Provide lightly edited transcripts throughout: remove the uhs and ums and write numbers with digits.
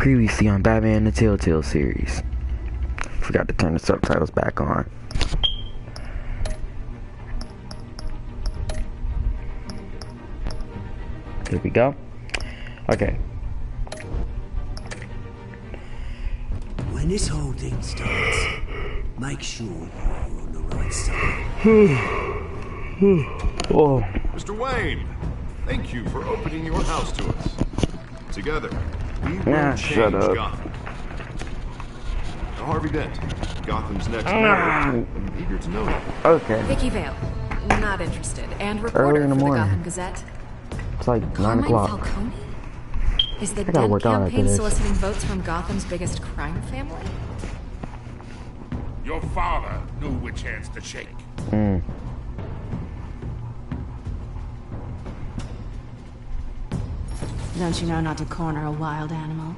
Previously on Batman the TellTale series. Forgot to turn the subtitles back on. Here we go. Okay. When this whole thing starts, make sure you're on the right side. Oh. Mr. Wayne, thank you for opening your house to us. Together, we will change Gotham. Now, Harvey Dent, Gotham's next mayor. I'm eager to know that. Okay. Vicky Vale, not interested, and reporter in the for the morning. Gotham Gazette. It's like 9 o'clock. Falcone? Is the gotta Dent work out after campaign this. soliciting votes from Gotham's biggest crime family? Your father knew which hands to shake. Don't you know not to corner a wild animal?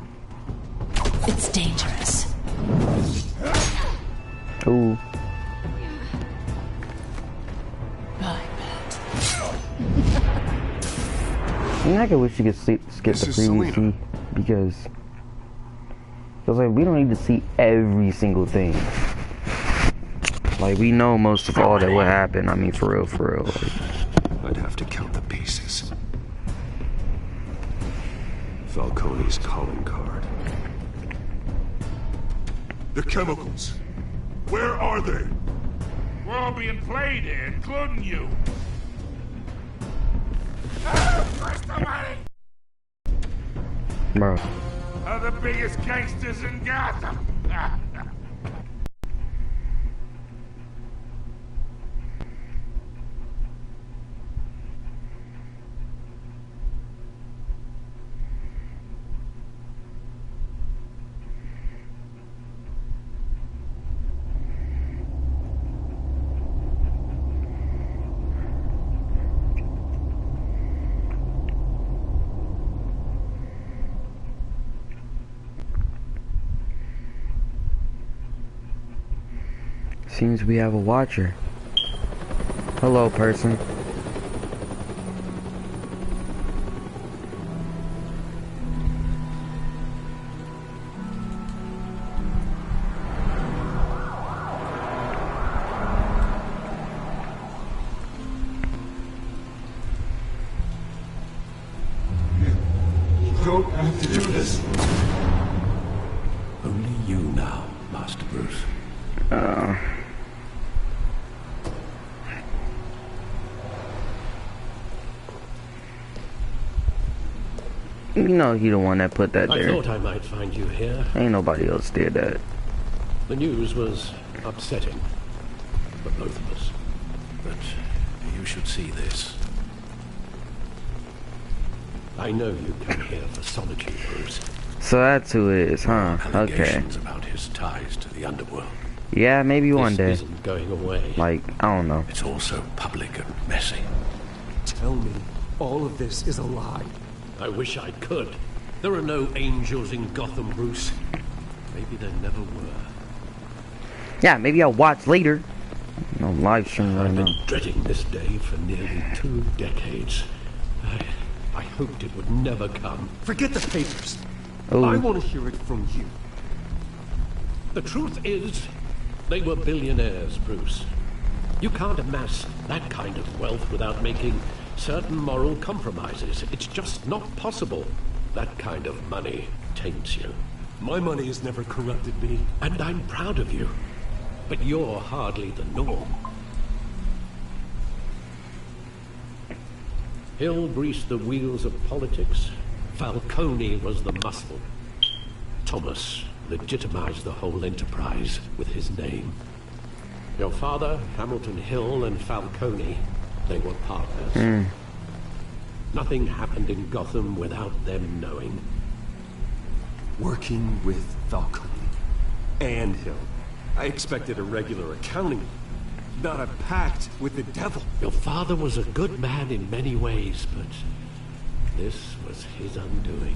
It's dangerous. Ooh. I bet. I could wish you could skip the preview because it was like we don't need to see every single thing. Like we know most of all that what happened. I mean, for real, for real. Like, I'd have to count the pieces. Falcone's calling card. The chemicals. Where are they? We're all being played here, including you. Where's the money? bro. Are the biggest gangsters in Gotham. Seems we have a watcher. Hello, person. You don't have to do this. Only you now, Master Bruce. You know he the one that put that there. I thought I might find you here. Ain't nobody else did that. The news was upsetting for both of us. But you should see this. I know you come here for solitude, Bruce. So that's who it is, huh? Okay. Allegations about his ties to the underworld. Yeah, maybe one day. This isn't going away. Like, I don't know. It's also public and messy. Tell me, all of this is a lie. I wish I could. There are no angels in Gotham, Bruce. Maybe there never were. Yeah, maybe I'll watch later. No live stream right I've now. been dreading this day for nearly 2 decades. I hoped it would never come. Forget the papers. Ooh. I want to hear it from you. The truth is, they were billionaires, Bruce. You can't amass that kind of wealth without making certain moral compromises. It's just not possible. That kind of money taints you. My money has never corrupted me. And I'm proud of you. But you're hardly the norm. Hill greased the wheels of politics. Falcone was the muscle. Thomas legitimized the whole enterprise with his name. Your father, Hamilton Hill, and Falcone, they were partners. Nothing happened in Gotham without them knowing. Working with Falcone and Hill. I expected a regular accounting, not a pact with the devil. Your father was a good man in many ways, but this was his undoing.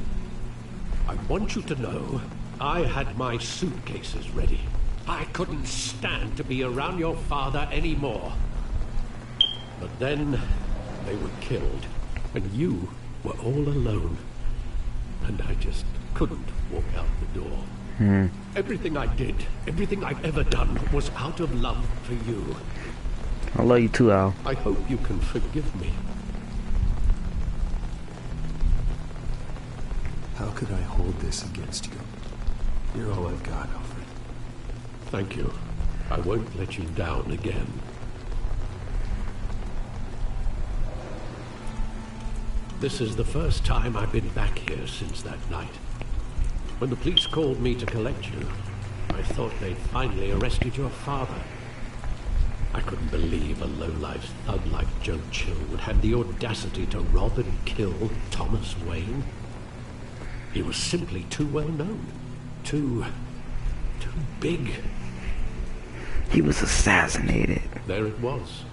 I want you to know, I had my suitcases ready. I couldn't stand to be around your father anymore. But then, they were killed, and you were all alone. And I just couldn't walk out the door. Everything I did, everything I've ever done, was out of love for you. I love you too, Al. I hope you can forgive me. How could I hold this against you? You're all I've got, Alfred. Thank you. I won't let you down again. This is the first time I've been back here since that night. When the police called me to collect you, I thought they'd finally arrested your father. I couldn't believe a low-life thug like Joe Chill would have the audacity to rob and kill Thomas Wayne. He was simply too well known. Too big. He was assassinated. There it was.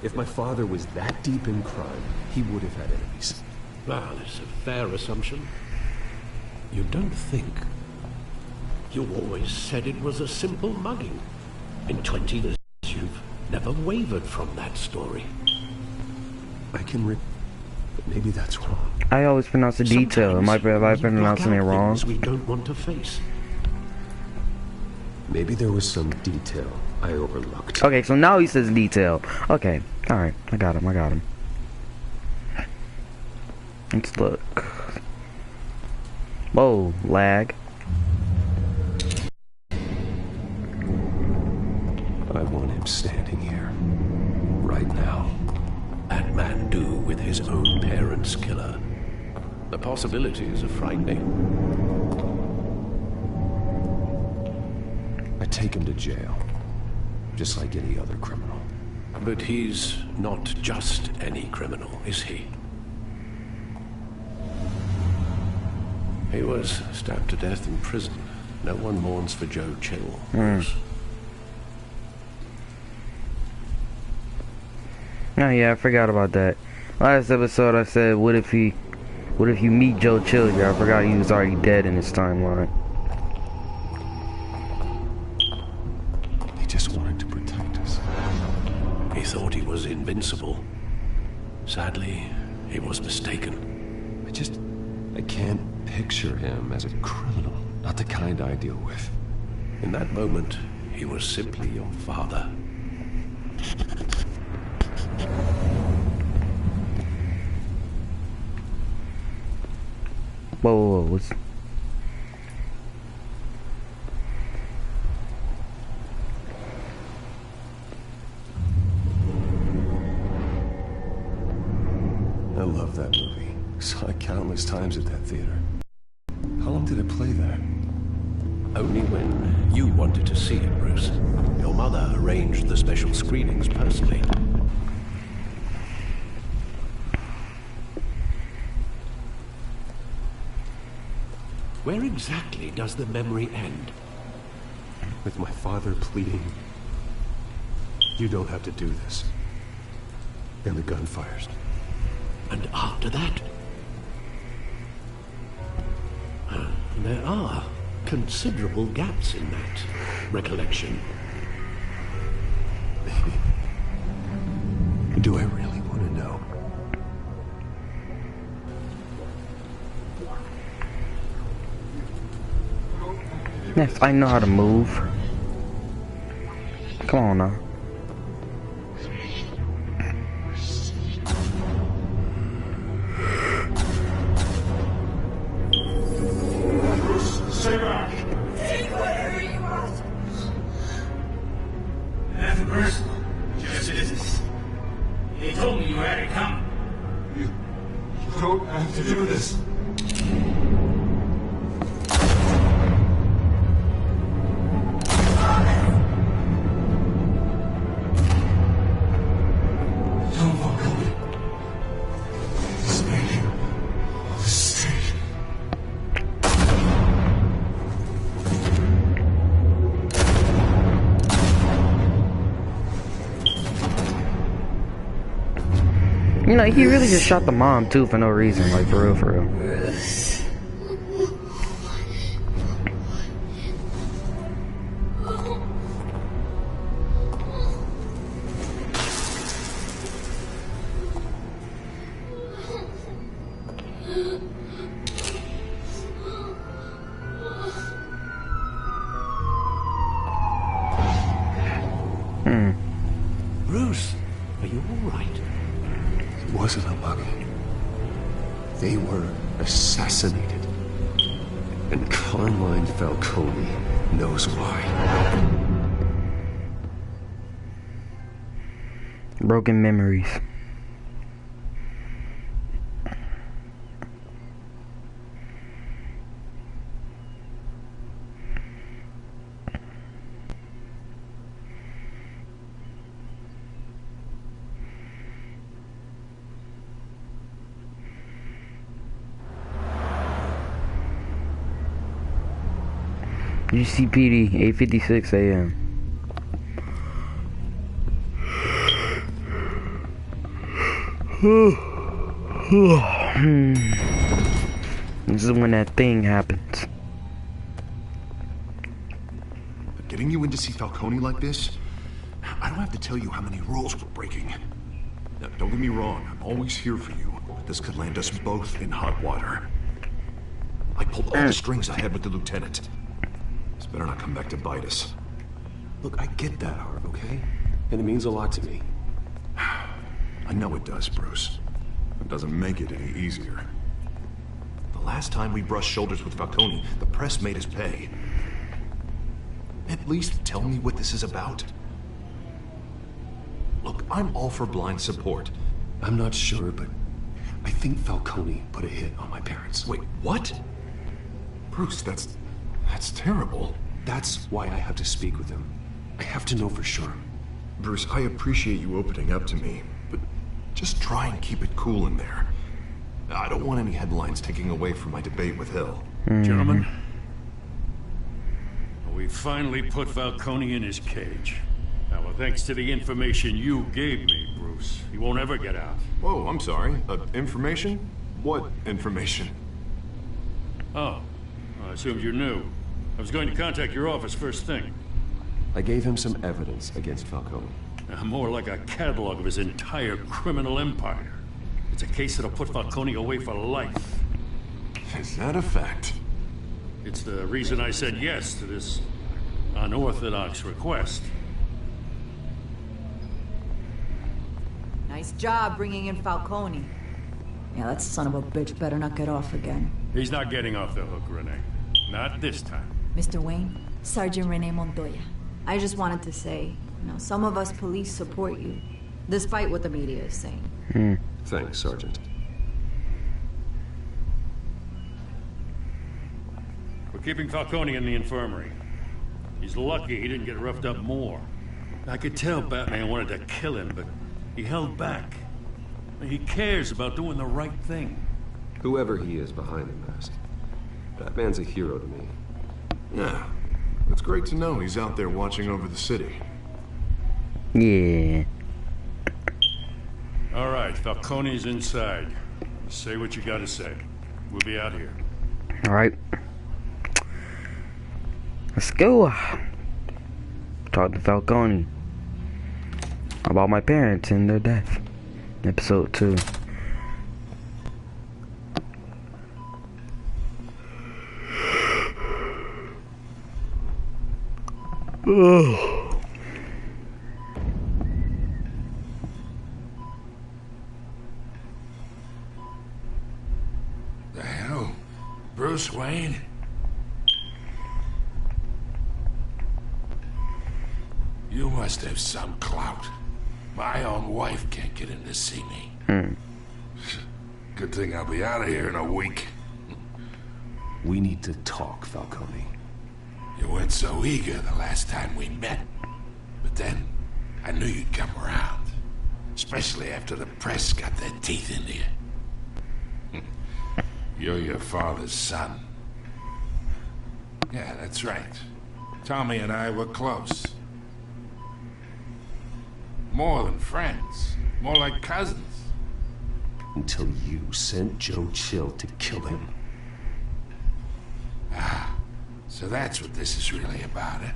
If my father was that deep in crime, he would have had enemies. Well, it's a fair assumption. You don't think. You always said it was a simple mugging. In 20 years, you've never wavered from that story. I can but maybe that's wrong. I always pronounce the detail. Am I pronouncing it wrong? We don't want to face. Maybe there was some detail I overlooked. Okay, so now he says detail. Okay, alright. I got him. Let's look. Whoa, lag. I want him standing here. Right now. That man do with his own parents' killer. The possibilities are frightening. I take him to jail. Just like any other criminal. But he's not just any criminal, is he? He was stabbed to death in prison. No one mourns for Joe Chill. Oh yeah, I forgot about that. Last episode I said, what if you meet Joe Chill here? I forgot he was already dead in his timeline. He just wanted to protect us. He thought he was invincible. Sadly, he was mistaken. I can't picture him as a criminal. Not the kind I deal with. In that moment, he was simply your father. Whoa, what's... I love that movie. Saw it countless times at that theater. How long did it play there? Only when you wanted to see it, Bruce. Your mother arranged the special screenings personally. Where exactly does the memory end? With my father pleading, you don't have to do this. And the gun fires. And after that? There are considerable gaps in that recollection. Maybe. Do I really want to know? Yes, I know how to move. Come on now. Stay back! Take whatever you want. Nothing personal. Just business. They told me you had it coming. You don't have to do this. Don't walk away. This man on the street. You know, he really just shot the mom too for no reason, like for real, for real. Bruce, are you all right? It wasn't a muggle. They were assassinated. And Carmine Falcone knows why. Broken memories. UCPD, 8:56 a.m. This is when that thing happens. Getting you in to see Falcone like this? I don't have to tell you how many rules we're breaking. Now, don't get me wrong, I'm always here for you, but this could land us both in hot water. I pulled all the strings I had with the lieutenant. This better not come back to bite us. Look, I get that, Harv, okay? And it means a lot to me. I know it does, Bruce. It doesn't make it any easier. The last time we brushed shoulders with Falcone, the press made us pay. At least tell me what this is about. Look, I'm all for blind support. I'm not sure, but I think Falcone put a hit on my parents. Wait, what? Bruce, that's terrible. That's why I have to speak with him. I have to know for sure. Bruce, I appreciate you opening up to me, but just try and keep it cool in there. I don't want any headlines taking away from my debate with Hill. Gentlemen, we finally put Falcone in his cage. Now, thanks to the information you gave me, Bruce, he won't ever get out. Whoa, I'm sorry. Information? What information? Oh, I assumed you knew. I was going to contact your office first thing. I gave him some evidence against Falcone. More like a catalog of his entire criminal empire. It's a case that'll put Falcone away for life. Is that a fact? It's the reason I said yes to this unorthodox request. Nice job bringing in Falcone. Yeah, that son of a bitch better not get off again. He's not getting off the hook, Renee. Not this time. Mr. Wayne, Sergeant Renee Montoya. I just wanted to say, some of us police support you, despite what the media is saying. Thanks, Sergeant. We're keeping Falcone in the infirmary. He's lucky he didn't get roughed up more. I could tell Batman wanted to kill him, but he held back. He cares about doing the right thing. Whoever he is behind the mask, Batman's a hero to me. Yeah, it's great to know he's out there watching over the city. Yeah. All right, Falcone's inside. Say what you gotta say. We'll be out here. All right. Let's go. Talk to Falcone about my parents and their death. Episode 2. Ugh. The hell? Bruce Wayne? You must have some clout. My own wife can't get in to see me. Good thing I'll be out of here in a week. We need to talk, Falcone. You weren't so eager the last time we met. But then, I knew you'd come around. Especially after the press got their teeth into you. You're your father's son. Yeah, that's right. Tommy and I were close. More than friends. More like cousins. Until you sent Joe Chill to kill him. Ah, so that's what this is really about, eh?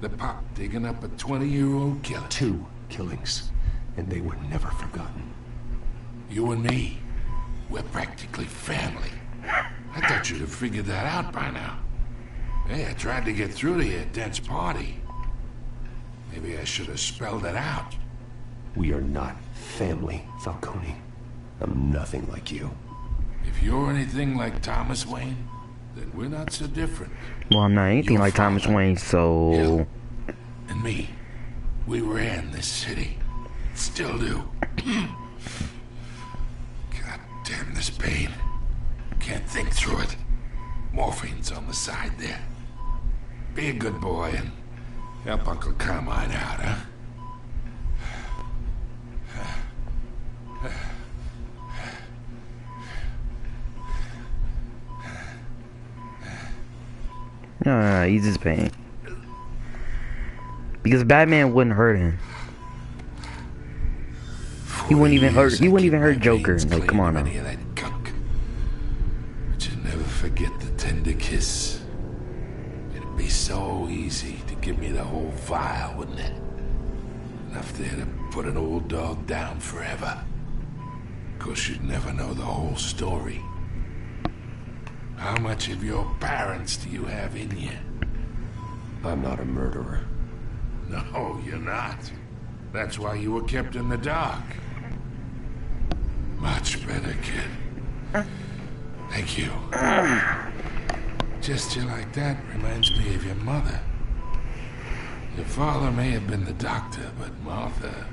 The pop digging up a 20-year-old killer. 2 killings, and they were never forgotten. You and me, we're practically family. I thought you'd have figured that out by now. Hey, I tried to get through to you at Dent's party. Maybe I should have spelled it out. We are not family, Falcone. I'm nothing like you. If you're anything like Thomas Wayne, then we're not so different. Well, I'm not anything like Thomas Wayne, so... Hill and me, we ran this city. Still do. God damn this pain. Can't think through it. Morphine's on the side there. Be a good boy and help Uncle Carmine out, huh? No, he's just pain. Because Batman wouldn't hurt him. He wouldn't even hurt. He wouldn't even hurt Joker. Like, come on now. But you never forget the tender kiss. It'd be so easy to give me the whole vial, wouldn't it? Enough there to put an old dog down forever. Of course, you'd never know the whole story. How much of your parents do you have in you? I'm not a murderer. No, you're not. That's why you were kept in the dark. Much better, kid. Thank you. Gesture like that reminds me of your mother. Your father may have been the doctor, but Martha,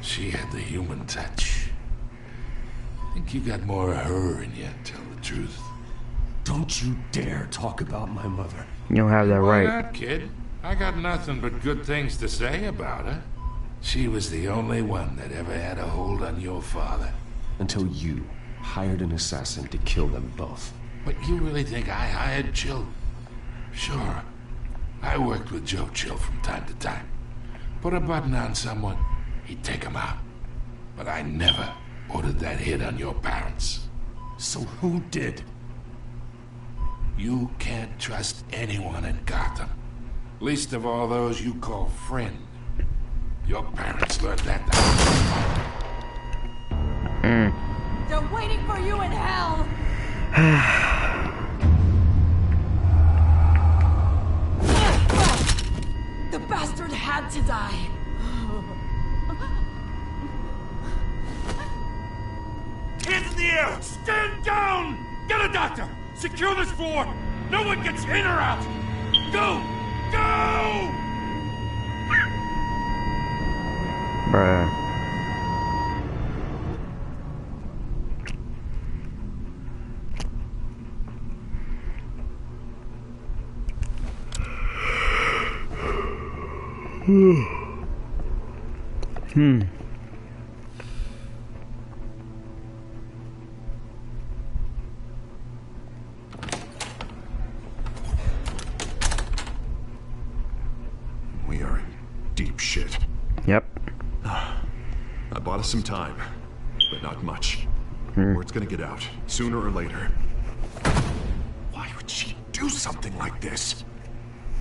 she had the human touch. I think you got more of her in you, tell the truth. Don't you dare talk about my mother. You don't have that right. Why not, kid? I got nothing but good things to say about her. She was the only one that ever had a hold on your father. Until you hired an assassin to kill them both. But you really think I hired Chill? Sure. I worked with Joe Chill from time to time. Put a button on someone, he'd take him out. But I never ordered that hit on your parents. So who did? You can't trust anyone in Gotham. Least of all those you call friend. Your parents learned that They're waiting for you in hell! The bastard had to die. Hands in the air! Stand down! Get a doctor! Secure this floor! No one gets in or out! Go! Go! Bruh. We are in deep shit. Yep. I bought us some time, but not much. Word's gonna get out, sooner or later. Why would she do something like this?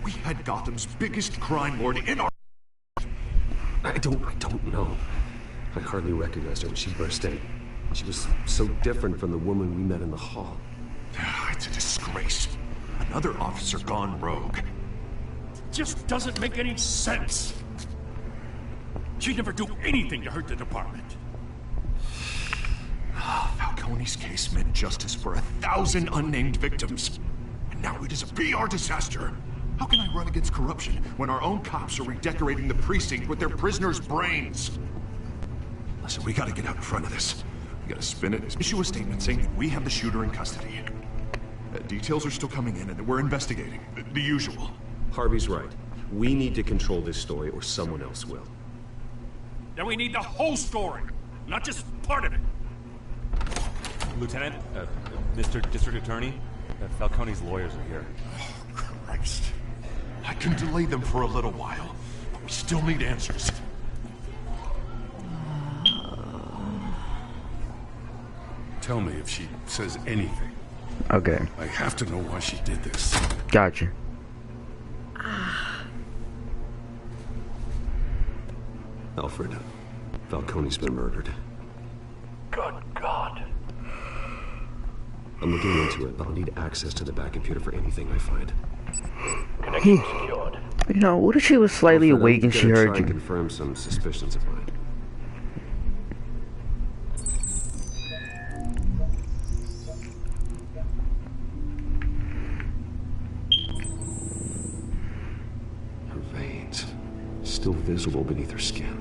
We had Gotham's biggest crime lord in our... I don't know. I hardly recognized her when she burst in. She was so different from the woman we met in the hall. It's a disgrace. Another officer gone rogue. Just doesn't make any sense. She'd never do anything to hurt the department. Falcone's case meant justice for 1,000 unnamed victims. And now it is a PR disaster. How can I run against corruption when our own cops are redecorating the precinct with their prisoners' brains? Listen, we gotta get out in front of this. We gotta spin it, issue a statement saying that we have the shooter in custody. Details are still coming in and we're investigating. The usual. Harvey's right. We need to control this story or someone else will. Then we need the whole story, not just part of it. Lieutenant, Mr. District Attorney, Falcone's lawyers are here. Oh, Christ. I can delay them for a little while, but we still need answers. Tell me if she says anything. Okay. I have to know why she did this. Gotcha. Alfred, Falcone's been murdered. Good God. I'm looking into it, but I'll need access to the back computer for anything I find. Connection secured. You know, what if she was slightly awake and she heard you? Confirm some suspicions of mine. Her veins, still visible beneath her skin.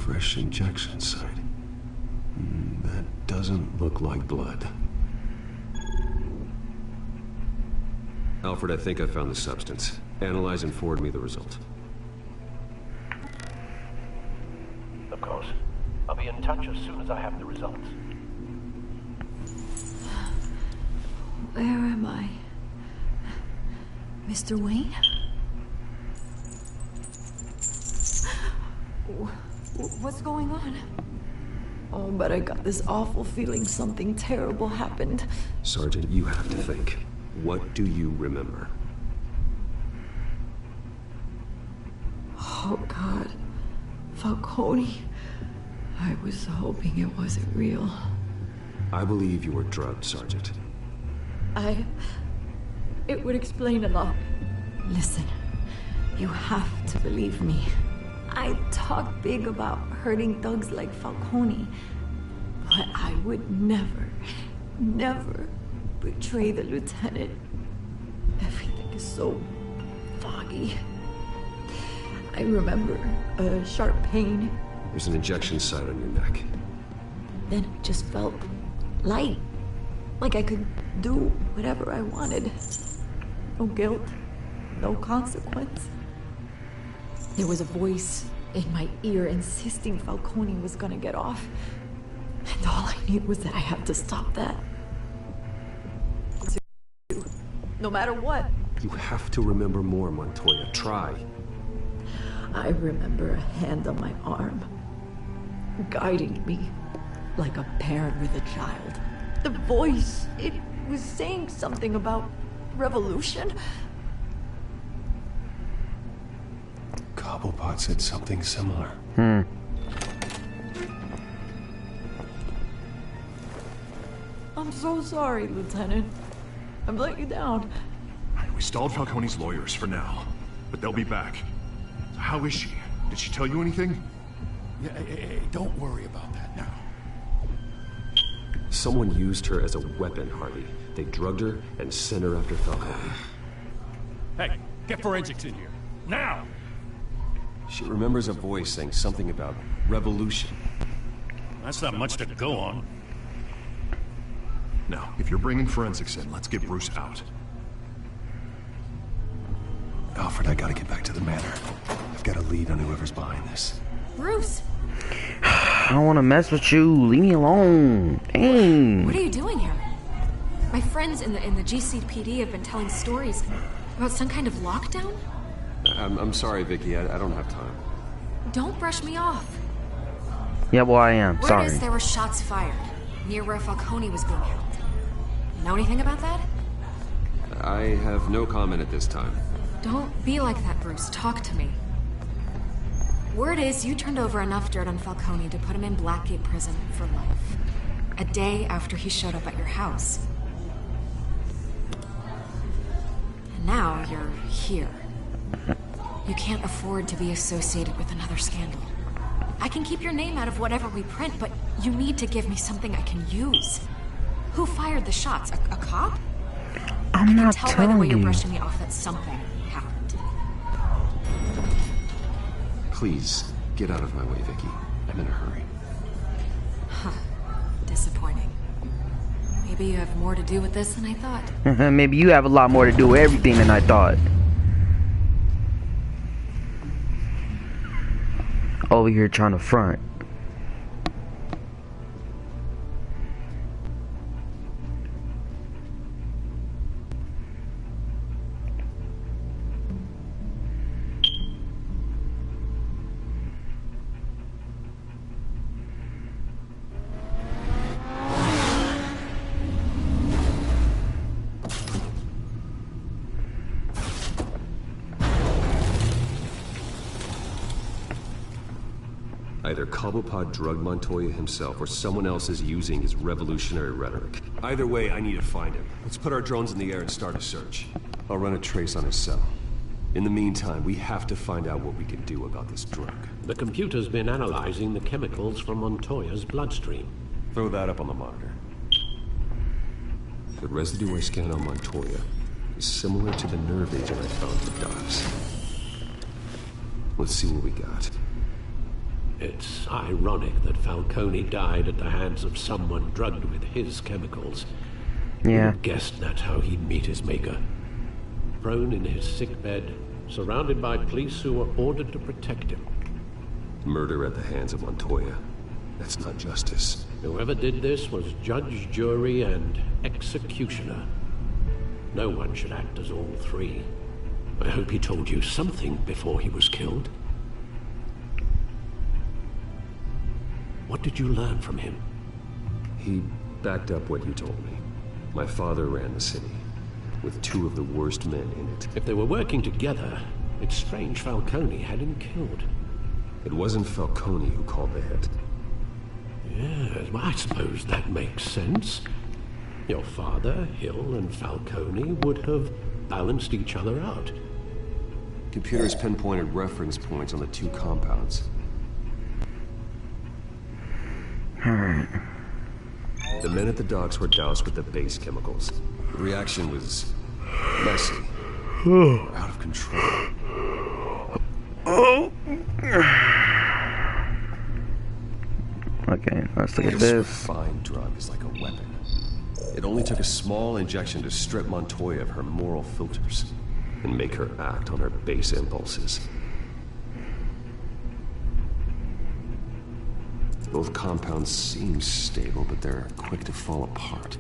Fresh injection site. That doesn't look like blood. Alfred, I think I found the substance. Analyze and forward me the result. Of course. I'll be in touch as soon as I have the results. Where am I? Mr. Wayne? What's going on? Oh, but I got this awful feeling something terrible happened. Sergeant, you have to think. What do you remember? Oh, God. Falcone. I was hoping it wasn't real. I believe you were drugged, Sergeant. It would explain a lot. Listen, you have to believe me. I talk big about hurting thugs like Falcone, but I would never, never betray the lieutenant. Everything is so foggy. I remember a sharp pain. There's an injection site on your neck. Then it just felt light, like I could do whatever I wanted. No guilt, no consequence. There was a voice in my ear insisting Falcone was gonna get off. And all I knew was that I had to stop that. No matter what. You have to remember more, Montoya. Try. I remember a hand on my arm, guiding me like a parent with a child. The voice, it was saying something about revolution. Cobblepot said something similar. I'm so sorry, Lieutenant. I've let you down. We stalled Falcone's lawyers for now, but they'll be back. How is she? Did she tell you anything? Yeah, hey, don't worry about that now. Someone used her as a weapon, Harvey. They drugged her and sent her after Falcone. Hey, get forensics in here. Now! She remembers a voice saying something about revolution. That's not much to go on. Now, if you're bringing forensics in, let's get Bruce out. Alfred, I gotta get back to the manor. I've got a lead on whoever's behind this. Bruce! I don't want to mess with you. Leave me alone. Dang. What are you doing here? My friends in the GCPD have been telling stories about some kind of lockdown? I'm sorry, Vicky. I don't have time. Don't brush me off. Yeah, well, I am. Word Sorry. is there were shots fired near where Falcone was being held. Know anything about that? I have no comment at this time. Don't be like that, Bruce. Talk to me. Word is you turned over enough dirt on Falcone to put him in Blackgate Prison for life. A day after he showed up at your house. And now you're here. You can't afford to be associated with another scandal. I can keep your name out of whatever we print, but you need to give me something I can use. Who fired the shots? A cop? I'm not tell by the way telling you're you. brushing me off that something happened. Please, get out of my way, Vicky. I'm in a hurry. Huh. Disappointing. Maybe you have more to do with this than I thought. Maybe you have a lot more to do with everything than I thought. Over here trying to front. Either Cobblepot drugged Montoya himself, or someone else is using his revolutionary rhetoric. Either way, I need to find him. Let's put our drones in the air and start a search. I'll run a trace on his cell. In the meantime, we have to find out what we can do about this drug. The computer's been analyzing the chemicals from Montoya's bloodstream. Throw that up on the monitor. The residue I scanned on Montoya is similar to the nerve agent I found for Dobbs. Let's see what we got. It's ironic that Falcone died at the hands of someone drugged with his chemicals. Yeah. Who guessed that's how he'd meet his maker? Prone in his sickbed, surrounded by police who were ordered to protect him. Murder at the hands of Montoya. That's not justice. Whoever did this was judge, jury, and executioner. No one should act as all three. I hope he told you something before he was killed. What did you learn from him? He backed up what you told me. My father ran the city, with two of the worst men in it. If they were working together, it's strange Falcone had him killed. It wasn't Falcone who called the hit. Yes, well, I suppose that makes sense. Your father, Hill, and Falcone would have balanced each other out. Computers pinpointed reference points on the two compounds. Alright. The men at the docks were doused with the base chemicals. The reaction was messy. Out of control. Okay, let's look at This this. refined drug is like a weapon. It only took a small injection to strip Montoya of her moral filters and make her act on her base impulses. Both compounds seem stable, but they're quick to fall apart.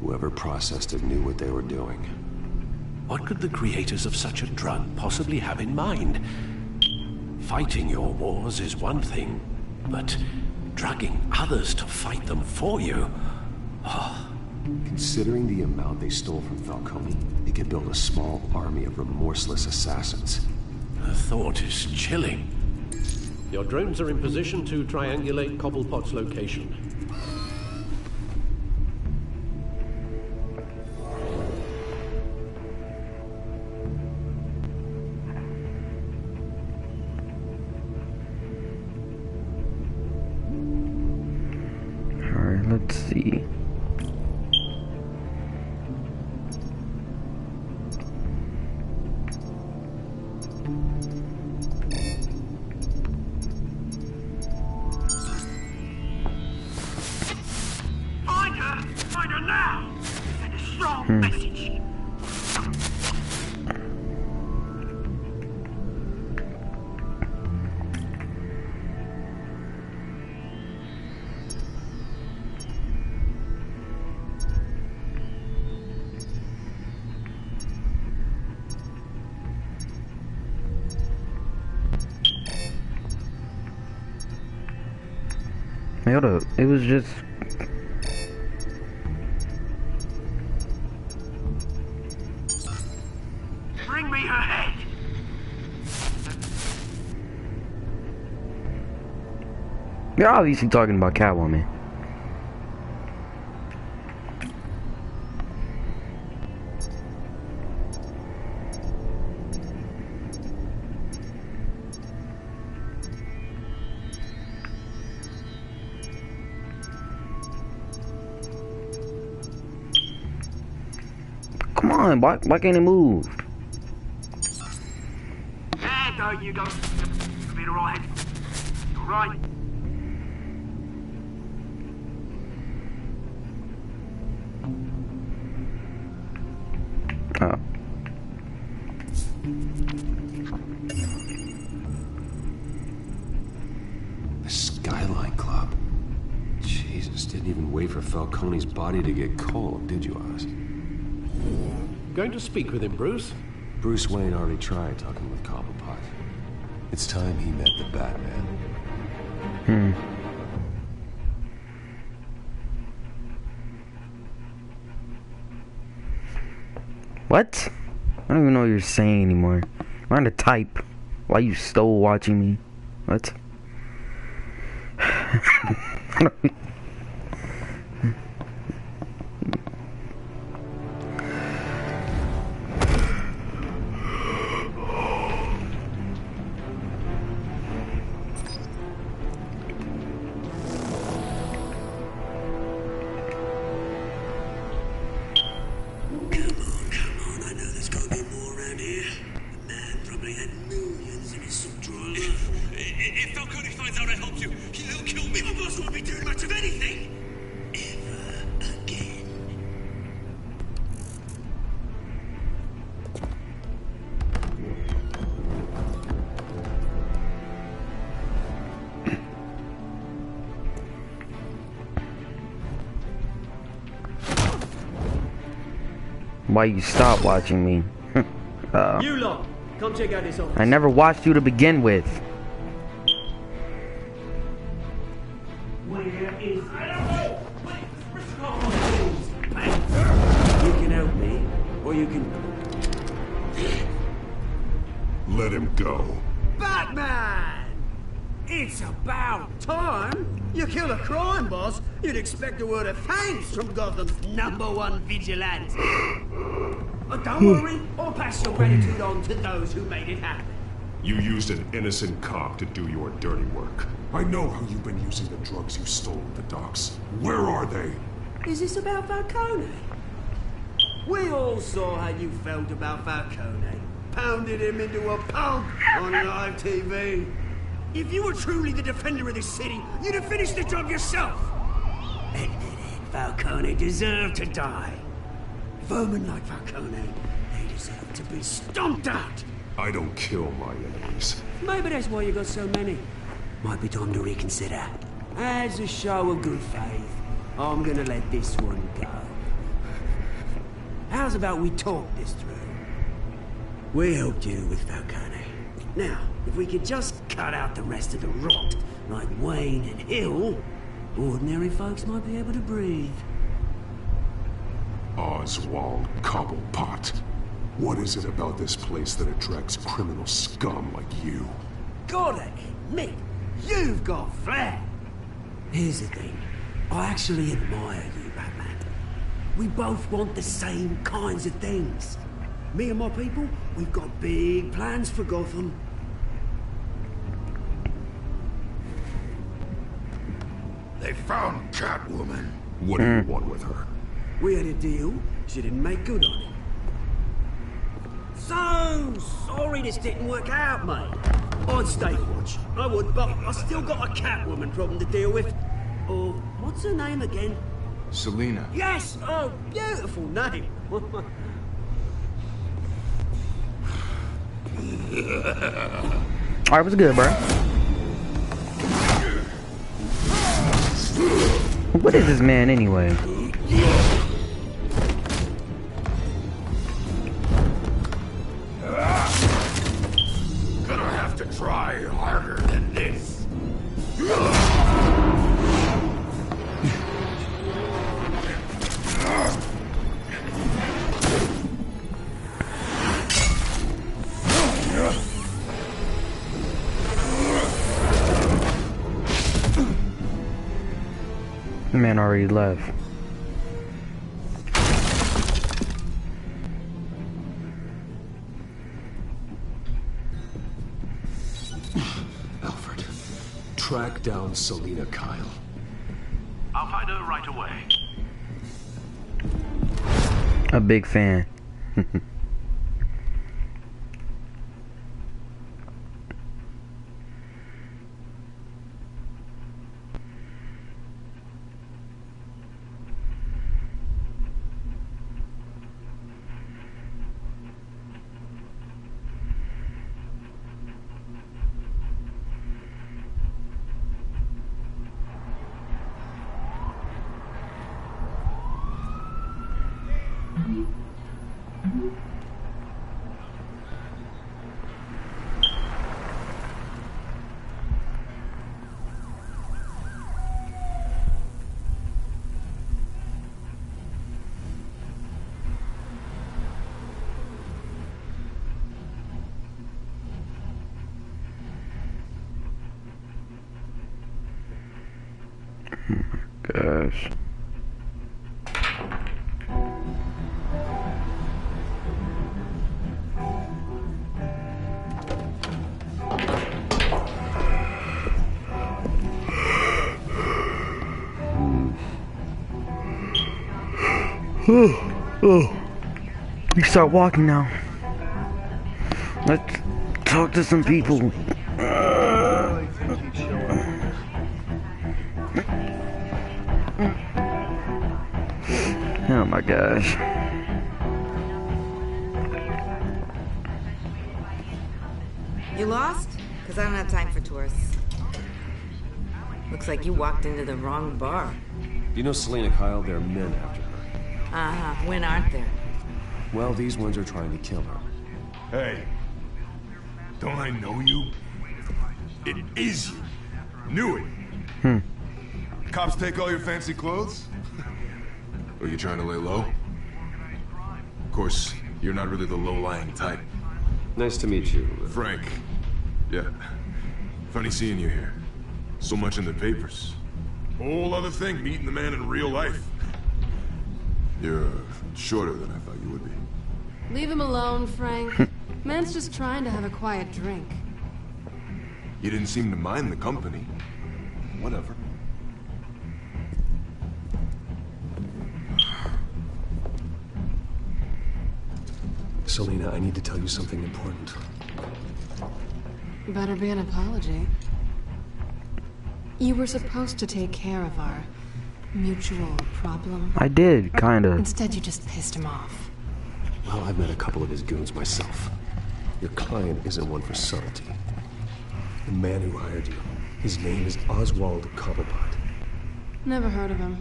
Whoever processed it knew what they were doing. What could the creators of such a drug possibly have in mind? Fighting your wars is one thing, but drugging others to fight them for you? Oh. Considering the amount they stole from Falcone, they could build a small army of remorseless assassins. The thought is chilling. Your drones are in position to triangulate Cobblepot's location. Alright, let's see. Find her now! Send a strong message. Hold up, it was just... Bring me her head! You're obviously talking about Catwoman. Come on, why can't it move? There you go. You'll be alright. Alright. Oh. The Skyline Club. Jesus, didn't even wait for Falcone's body to get cold, did you, Oz? Going to speak with him, Bruce? Bruce Wayne already tried talking with Cobblepot. It's time he met the Batman. What? I don't even know what you're saying anymore. I'm trying to type while you stole watching me. What? If Falcone finds out I helped you, he'll kill me. My boss won't be doing much of anything. Ever again. Why you stop watching me? You lot, come check out this office. I never watched you to begin with. Where is... I don't know! You can help me, or you can... Let him go. Batman! It's about time! You kill a crime boss, you'd expect a word of thanks from Gotham's #1 vigilante. Don't worry, I'll pass your gratitude on to those who made it happen. You used an innocent cop to do your dirty work. I know how you've been using the drugs you stole at the docks. Where are they? Is this about Falcone? We all saw how you felt about Falcone. Pounded him into a pulp on live TV. If you were truly the defender of this city, you'd have finished the job yourself. Admit it, Falcone deserved to die. Vermin like Falcone, they deserve to be stomped out. I don't kill my enemies. Maybe that's why you got so many. Might be time to reconsider. As a show of good faith, I'm gonna let this one go. How's about we talk this through? We helped you with Falcone. Now, if we could just cut out the rest of the rot, like Wayne and Hill, ordinary folks might be able to breathe. Oswald Cobblepot. What is it about this place that attracts criminal scum like you? Gotta admit, you've got flair. Here's the thing. I actually admire you, Batman. We both want the same kinds of things. Me and my people, we've got big plans for Gotham. They found Catwoman. What do you want with her? We had a deal. She didn't make good on it. So sorry this didn't work out, mate. I'd stay watch. I would, but I still got a Catwoman problem to deal with. Oh, what's her name again? Selina. Yes! Oh, beautiful name. Alright, what's good, bro? What is this man anyway? Gonna have to try harder than this. The man already left. Alfred, track down Selina Kyle. I'll find her right away. A big fan. gosh. Oh. We start walking now. Let's talk to some people. Oh my gosh. You lost? Because I don't have time for tourists. Looks like you walked into the wrong bar. You know Selena Kyle, there are men after her. Uh-huh. When aren't there? Well, these ones are trying to kill her. Hey, don't I know you? It is you. Knew it. Cops take all your fancy clothes? Are you trying to lay low? Of course, you're not really the low-lying type. Nice to meet you. Frank. Yeah. Funny seeing you here. So much in the papers. Whole other thing, meeting the man in real life. You're shorter than I thought you would be. Leave him alone, Frank. Man's just trying to have a quiet drink. You didn't seem to mind the company. Whatever. Selena, I need to tell you something important. Better be an apology. You were supposed to take care of our mutual problem. I did, kinda. Instead, you just pissed him off. Well, I've met a couple of his goons myself. Your client isn't one for subtlety. The man who hired you, his name is Oswald Cobblepot. Never heard of him.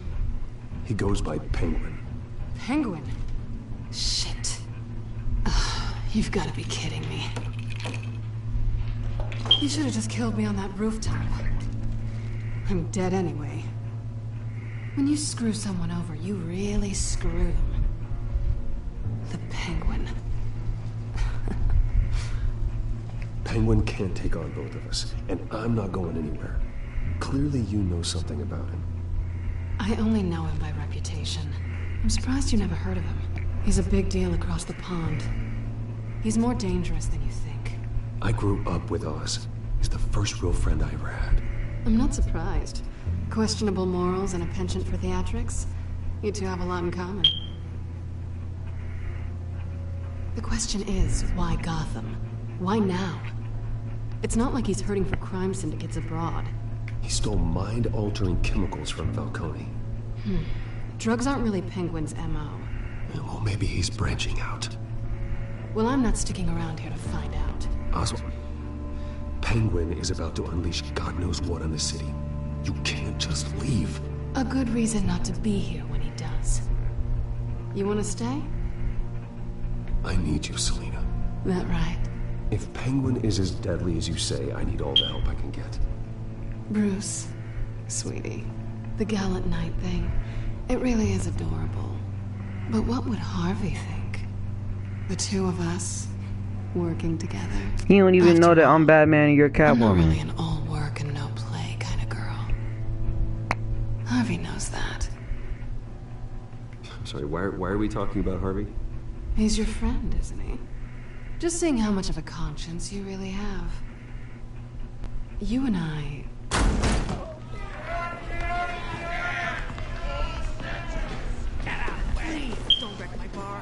He goes by Penguin. Penguin? Shit. Ugh, you've got to be kidding me. You should have just killed me on that rooftop. I'm dead anyway. When you screw someone over, you really screw them. The Penguin. Penguin can't take on both of us, and I'm not going anywhere. Clearly you know something about him. I only know him by reputation. I'm surprised you never heard of him. He's a big deal across the pond. He's more dangerous than you think. I grew up with Oz. He's the first real friend I ever had. I'm not surprised. Questionable morals and a penchant for theatrics. You two have a lot in common. The question is, why Gotham? Why now? It's not like he's hurting for crime syndicates abroad. He stole mind-altering chemicals from Falcone. Drugs aren't really Penguin's M.O. Well, maybe he's branching out. Well, I'm not sticking around here to find out. Oswald, Penguin is about to unleash God knows what on the city. You can't just leave. A good reason not to be here when he does. You want to stay? I need you, Selena. That right? If Penguin is as deadly as you say, I need all the help I can get. Bruce, sweetie, the gallant knight thing, it really is adorable. But what would Harvey think? The two of us, working together. You don't even know that I'm Batman and you're Catwoman. I'm not really an all work and no play kind of girl. Harvey knows that. I'm sorry, why are we talking about Harvey? He's your friend, isn't he? Just seeing how much of a conscience you really have. You and I... Get out of the way! Don't wreck my bar.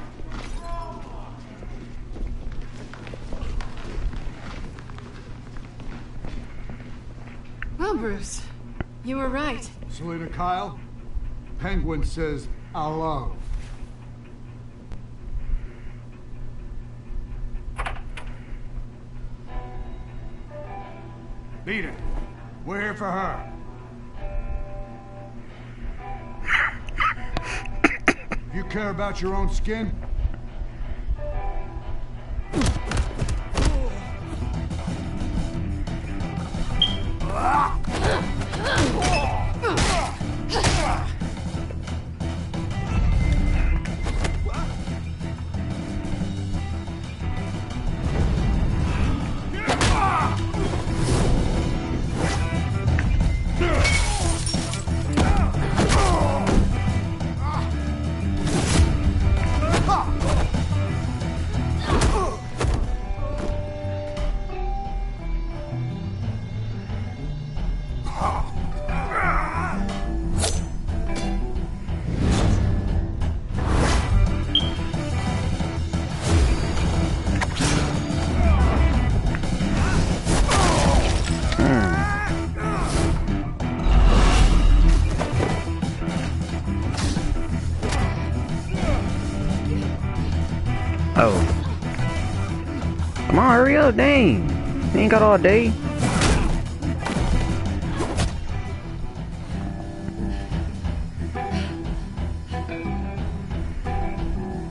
Well, Bruce, you were right. Selena Kyle, Penguin says hello. Beat it. We're here for her. If you care about your own skin, Oh. Come on, hurry up, dang. You ain't got all day.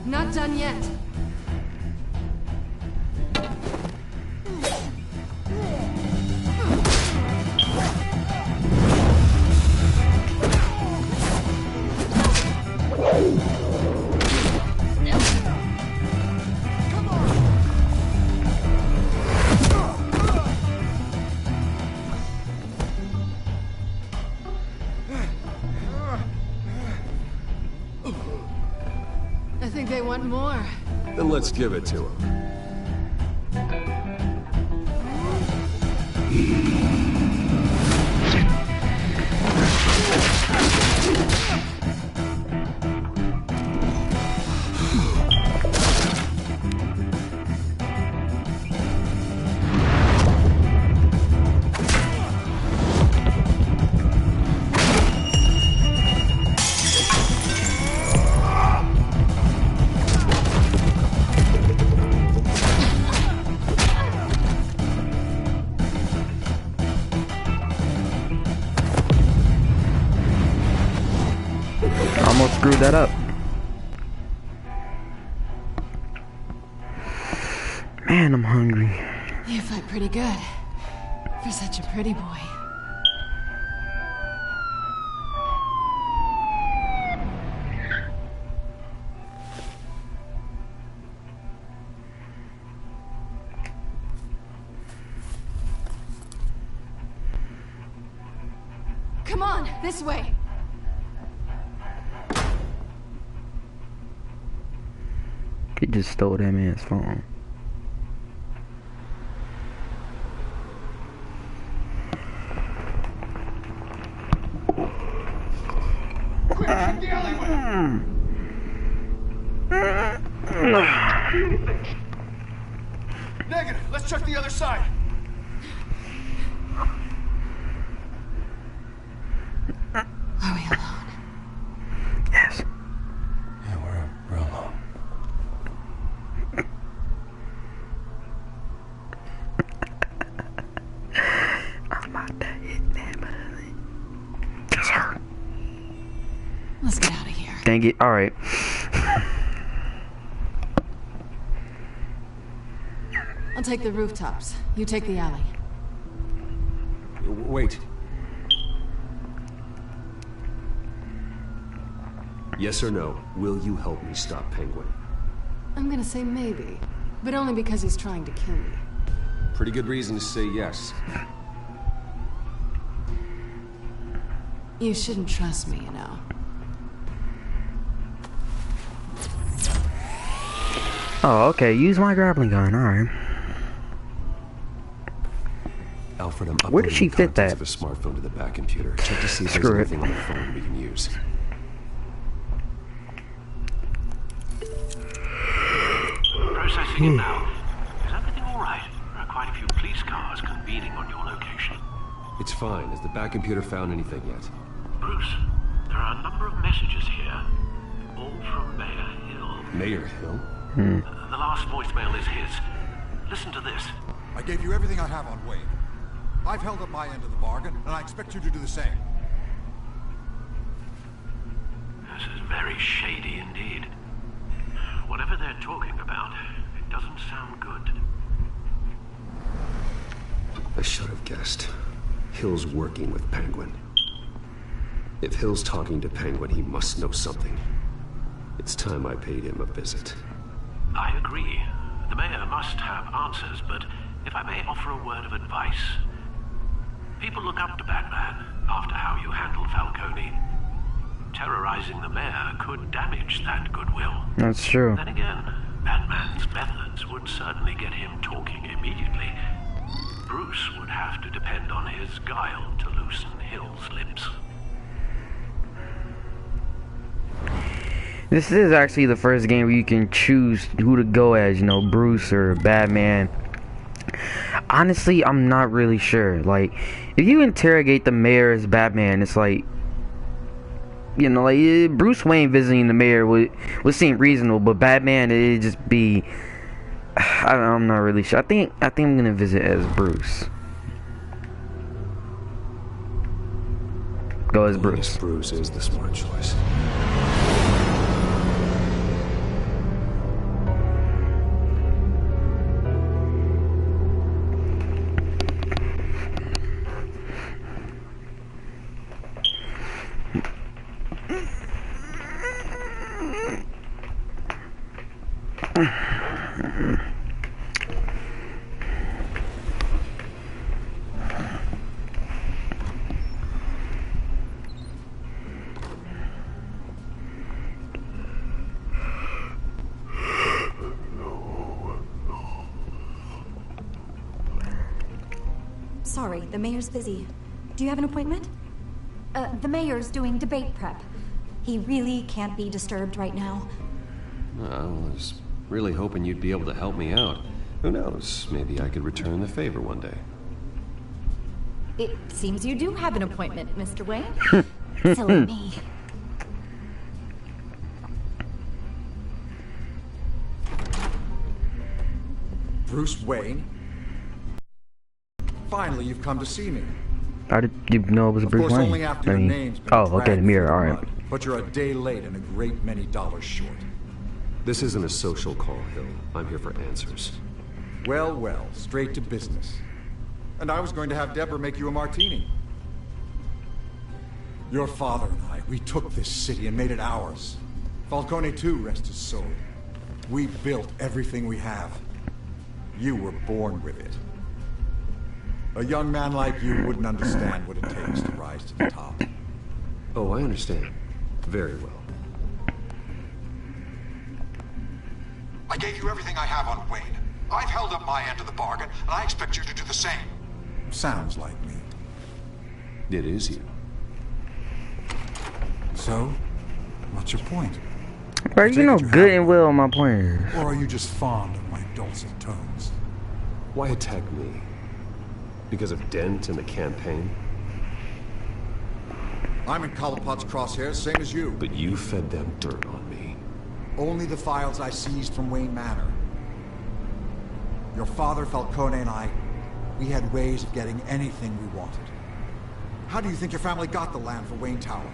Not done yet. I think they want more. Then let's give it to them. Almost screwed that up. Man, I'm hungry. You fight pretty good. For such a pretty boy. Come on, this way. He just stole that man's phone. Quick, check the alleyway! Negative. Let's check the other side. Are we alone? Yes. Yeah, we're alone. I'm about to hit that button. Yes, sir. Let's get out of here. Dang it. Alright. I'll take the rooftops. You take the alley. Wait. Yes or no, will you help me stop Penguin? I'm gonna say maybe, but only because he's trying to kill me. Pretty good reason to say yes. You shouldn't trust me, you know. Oh, okay. Use my grappling gun. Alright. Alfred, I'm Where did she fit that? Of a smartphone to the back computer. Check to see if Screw there's it. anything on the phone we can use. Processing it now. Is everything all right? There are quite a few police cars convening on your location. It's fine. Has the back computer found anything yet? Bruce, there are a number of messages here, all from Mayor Hill. Mayor Hill? The last voicemail is his. Listen to this. I gave you everything I have on Wade. I've held up my end of the bargain, and I expect you to do the same. This is very shady indeed. Whatever they're talking about, it doesn't sound good. I should have guessed. Hill's working with Penguin. If Hill's talking to Penguin, he must know something. It's time I paid him a visit. I agree. The mayor must have answers, but if I may offer a word of advice. People look up to Batman after how you handled Falcone. Terrorizing the mayor could damage that goodwill. That's true. Then again, Batman's methods would certainly get him talking immediately. Bruce would have to depend on his guile to loosen Hill's lips. This is actually the first game where you can choose who to go as, you know, Bruce or Batman. Honestly, I'm not really sure. Like, if you interrogate the mayor as Batman, it's like, you know, like Bruce Wayne visiting the mayor would seem reasonable, but Batman it'd just be. I'm not really sure. I think I'm gonna visit as Bruce. Go as Bruce. Bruce is the smart choice. Sorry, the mayor's busy. Do you have an appointment? The mayor's doing debate prep. He really can't be disturbed right now. I was really hoping you'd be able to help me out. Who knows? Maybe I could return the favor one day. It seems you do have an appointment, Mr. Wayne. Silly me. Bruce Wayne? Finally, you've come to see me. How did you know it was Bruce Wayne? Only after your name's been oh, okay, the mirror, alright. But you're a day late and a great many dollars short. This isn't a social call, Hill. I'm here for answers. Well, well, straight to business. And I was going to have Deborah make you a martini. Your father and I, we took this city and made it ours. Falcone too, rest his soul. We built everything we have. You were born with it. A young man like you wouldn't understand what it takes to rise to the top. Oh, I understand. Very well. I gave you everything I have on Wayne. I've held up my end of the bargain, and I expect you to do the same. Sounds like me. It is you. So, what's your point? Bro, you know good and well my plans. Or are you just fond of my dulcet tones? Why attack me? Because of Dent and the campaign? I'm in Collapot's crosshairs, same as you. But you fed them dirt on me. Only the files I seized from Wayne Manor. Your father, Falcone, and I, we had ways of getting anything we wanted. How do you think your family got the land for Wayne Tower?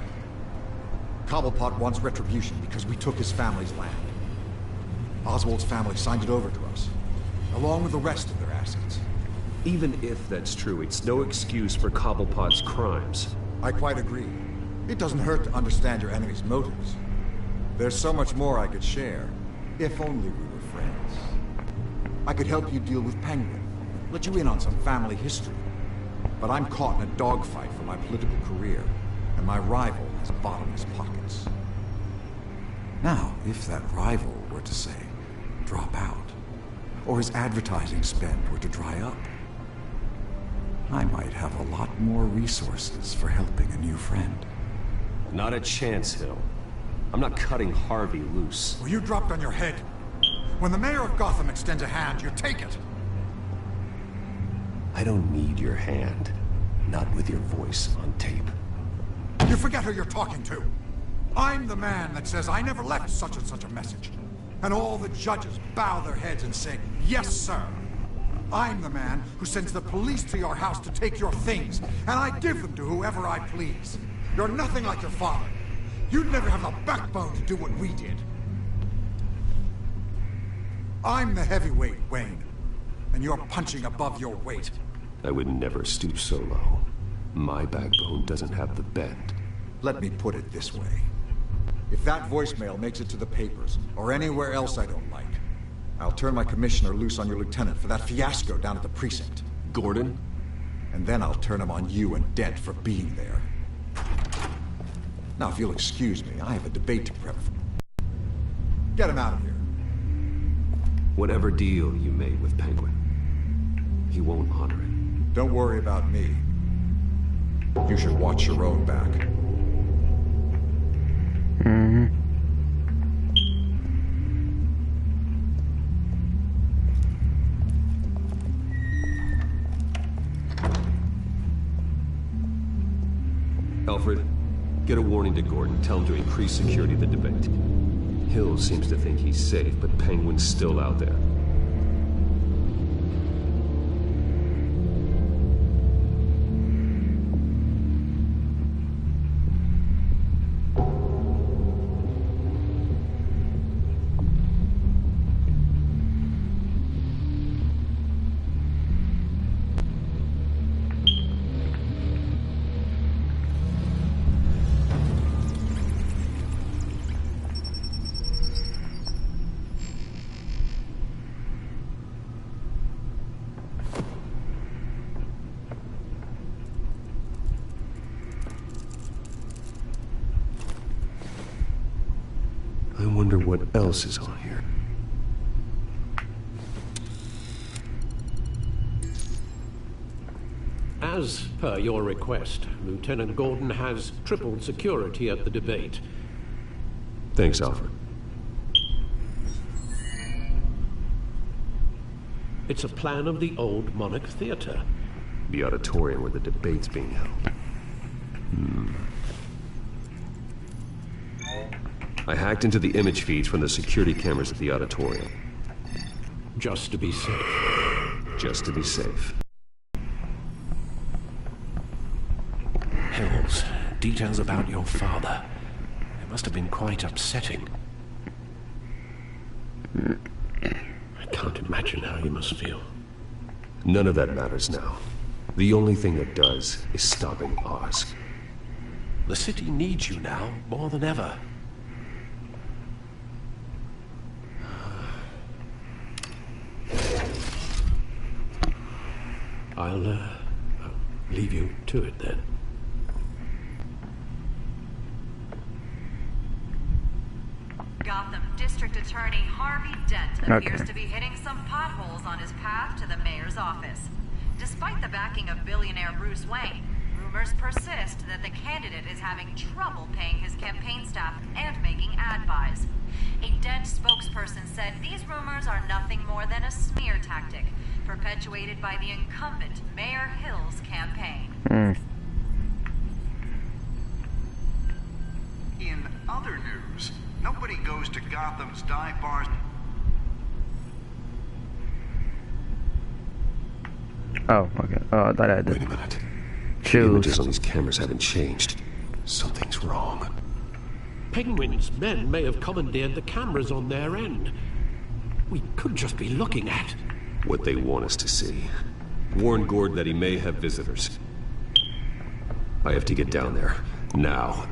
Cobblepot wants retribution because we took his family's land. Oswald's family signed it over to us, along with the rest of their assets. Even if that's true, it's no excuse for Cobblepot's crimes. I quite agree. It doesn't hurt to understand your enemy's motives. There's so much more I could share, if only we were friends. I could help you deal with Penguin, let you in on some family history. But I'm caught in a dogfight for my political career, and my rival has bottomless pockets. Now, if that rival were to say, drop out, or his advertising spend were to dry up, I might have a lot more resources for helping a new friend. Not a chance, Hill. I'm not cutting Harvey loose. Well, you dropped on your head. When the mayor of Gotham extends a hand, you take it. I don't need your hand. Not with your voice on tape. You forget who you're talking to. I'm the man that says I never left such and such a message. And all the judges bow their heads and say, yes, sir. I'm the man who sends the police to your house to take your things, and I give them to whoever I please. You're nothing like your father. You'd never have the backbone to do what we did. I'm the heavyweight, Wayne, and you're punching above your weight. I would never stoop so low. My backbone doesn't have the bend. Let me put it this way. If that voicemail makes it to the papers, or anywhere else I don't like, I'll turn my commissioner loose on your lieutenant for that fiasco down at the precinct. Gordon? And then I'll turn him on you and Dent for being there. Now, if you'll excuse me, I have a debate to prep for. Get him out of here. Whatever deal you made with Penguin, he won't honor it. Don't worry about me. You should watch your own back. Mm-hmm. Alfred, get a warning According to Gordon, tell him to increase security at the debate. Hill seems to think he's safe, but Penguin's still out there. I wonder what else is on here. As per your request, Lieutenant Gordon has tripled security at the debate. Thanks, Alfred. It's a plan of the old Monarch Theater. The auditorium where the debate's being held. I hacked into the image feeds from the security cameras at the auditorium. Just to be safe. Just to be safe. Hills, details about your father. It must have been quite upsetting. I can't imagine how you must feel. None of that matters now. The only thing that does is stopping Oz. The city needs you now more than ever. I'll leave you to it then. Gotham District Attorney Harvey Dent appears to be hitting some potholes on his path to the mayor's office. Despite the backing of billionaire Bruce Wayne, rumors persist that the candidate is having trouble paying his campaign staff and making ad buys. A Dent spokesperson said these rumors are nothing more than a smear tactic, perpetuated by the incumbent Mayor Hill's campaign. In other news, nobody goes to Gotham's dive bars. Oh, okay. I thought I had to. Wait a minute. Choose. The images on these cameras haven't changed. Something's wrong. Penguin's men may have commandeered the cameras on their end. We could just be looking at what they want us to see. Warn Gordon that he may have visitors. I have to get down there. Now.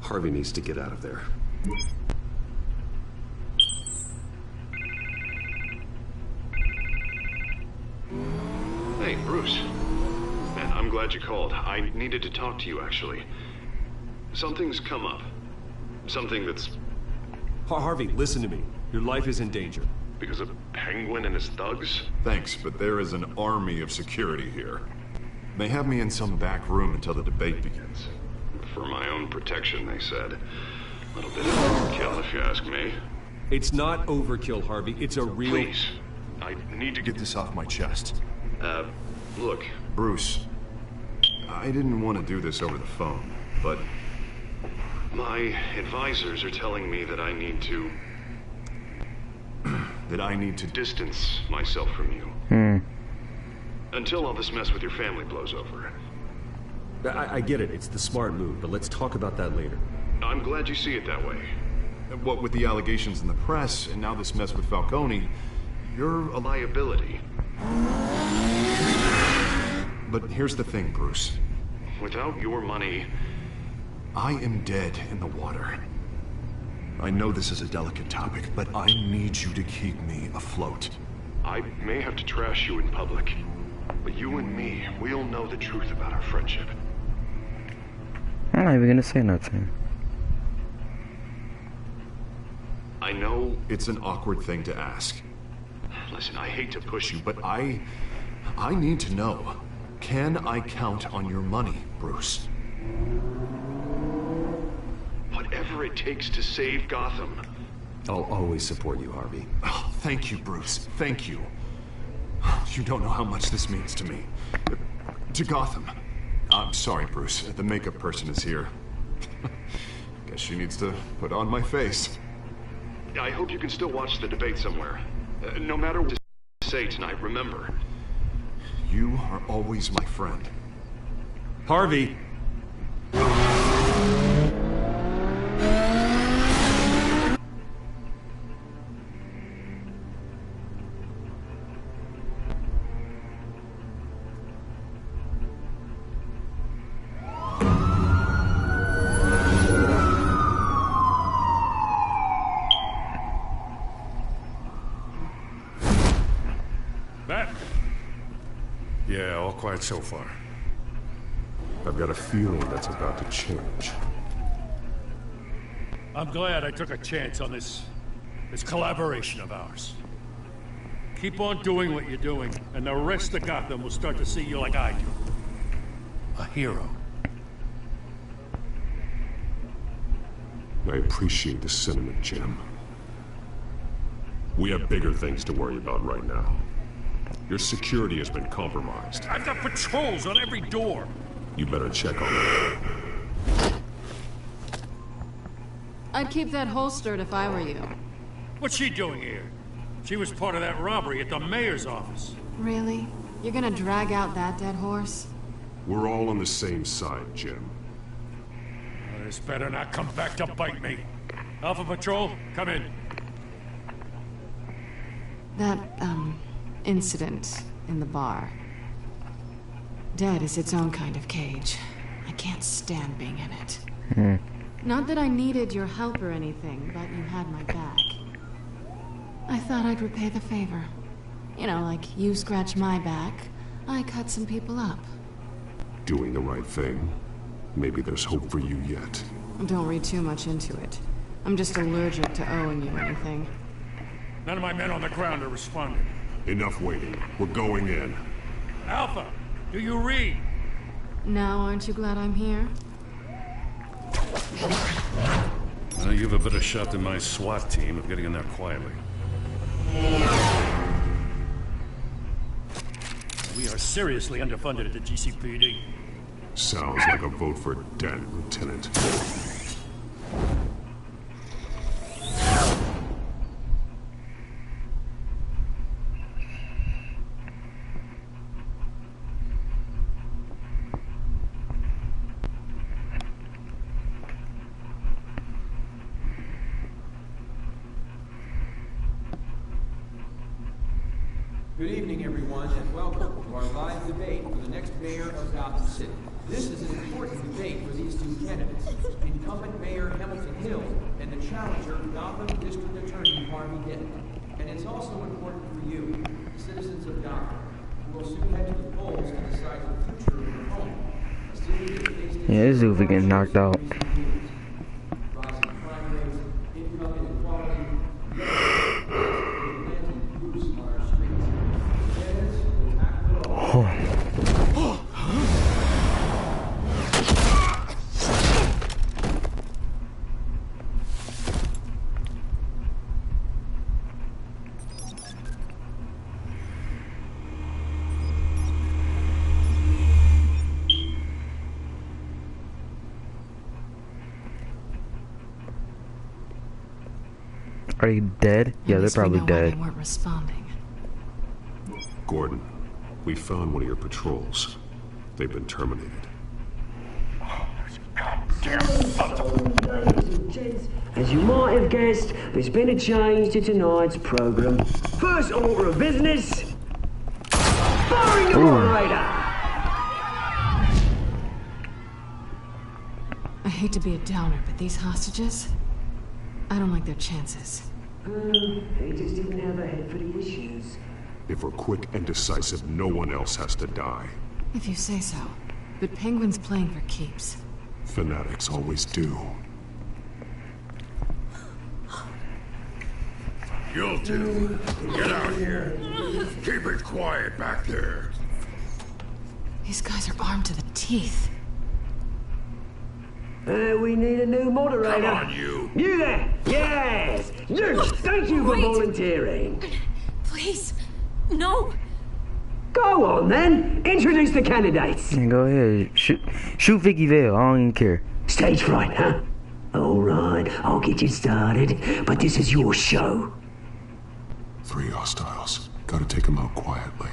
Harvey needs to get out of there. Hey, Bruce. Man, I'm glad you called. I needed to talk to you, actually. Something's come up. Something that's... Harvey, listen to me. Your life is in danger. Because of Penguin and his thugs? Thanks, but there is an army of security here. They have me in some back room until the debate begins. For my own protection, they said. A little bit of overkill, if you ask me. It's not overkill, Harvey. It's a real... Please. I need to get this off my chest. Look. Bruce, I didn't want to do this over the phone, but... My advisors are telling me that I need to... distance myself from you. Until all this mess with your family blows over. I get it. It's the smart move, but let's talk about that later. I'm glad you see it that way. What with the allegations in the press, and now this mess with Falcone, you're a liability. But here's the thing, Bruce. Without your money... I am dead in the water. I know this is a delicate topic, but I need you to keep me afloat. I may have to trash you in public, but you and me, we'll know the truth about our friendship. I'm not even gonna say nothing. I know it's an awkward thing to ask. Listen, I hate to push you, but I need to know. Can I count on your money, Bruce? Whatever it takes to save Gotham. I'll always support you, Harvey. Oh, thank you, Bruce. Thank you. You don't know how much this means to me. To Gotham. I'm sorry, Bruce. The makeup person is here. Guess she needs to put on my face. I hope you can still watch the debate somewhere. No matter what to say tonight, remember, you are always my friend. Harvey! Yeah, all quiet so far. I've got a feeling that's about to change. I'm glad I took a chance on this collaboration of ours. Keep on doing what you're doing, and the rest of Gotham will start to see you like I do. A hero. I appreciate the sentiment, Jim. We have bigger things to worry about right now. Your security has been compromised. I've got patrols on every door. You better check on that. I'd keep that holstered if I were you. What's she doing here? She was part of that robbery at the mayor's office. Really? You're gonna drag out that dead horse? We're all on the same side, Jim. Well, this better not come back to bite me. Alpha Patrol, come in. That, incident in the bar. Dead is its own kind of cage. I can't stand being in it. Not that I needed your help or anything, but you had my back. I thought I'd repay the favor. You know, like you scratch my back, I cut some people up. Doing the right thing. Maybe there's hope for you yet. Don't read too much into it. I'm just allergic to owing you anything. None of my men on the ground are responding. Enough waiting. We're going in. Alpha, do you read? Now, aren't you glad I'm here? Well, you have a better shot than my SWAT team of getting in there quietly. We are seriously underfunded at the GCPD. Sounds like a vote for dead, Lieutenant. Good evening, everyone, and welcome to our live debate for the next mayor of Gotham City. This is an important debate for these two candidates, incumbent Mayor Hamilton Hill and the challenger, Gotham District Attorney Harvey Dent. And it's also important for you, the citizens of Gotham, who will soon head to the polls to decide the future of your home. Yeah, this dude getting knocked out. Rising crime rates, income inequality, Are they dead? Yeah, they're probably dead. They weren't responding. Gordon, we found one of your patrols. They've been terminated. As you might have guessed, there's been a change to tonight's program. First order of business, firing the moderator. I hate to be a downer, but these hostages, I don't like their chances. They just didn't have a head for the issues. If we're quick and decisive, no one else has to die. If you say so. But Penguin's playing for keeps. Fanatics always do. You'll do. Get out here. Keep it quiet back there. These guys are armed to the teeth. We need a new moderator. Come on, you. You there? Yes. You. Thank you for volunteering. Please, no. Go on then. Introduce the candidates. Yeah, go ahead. Shoot Vicky Vale. I don't even care. Stage fright, huh? All right. I'll get you started. But this is your show. 3 hostiles. Gotta take them out quietly.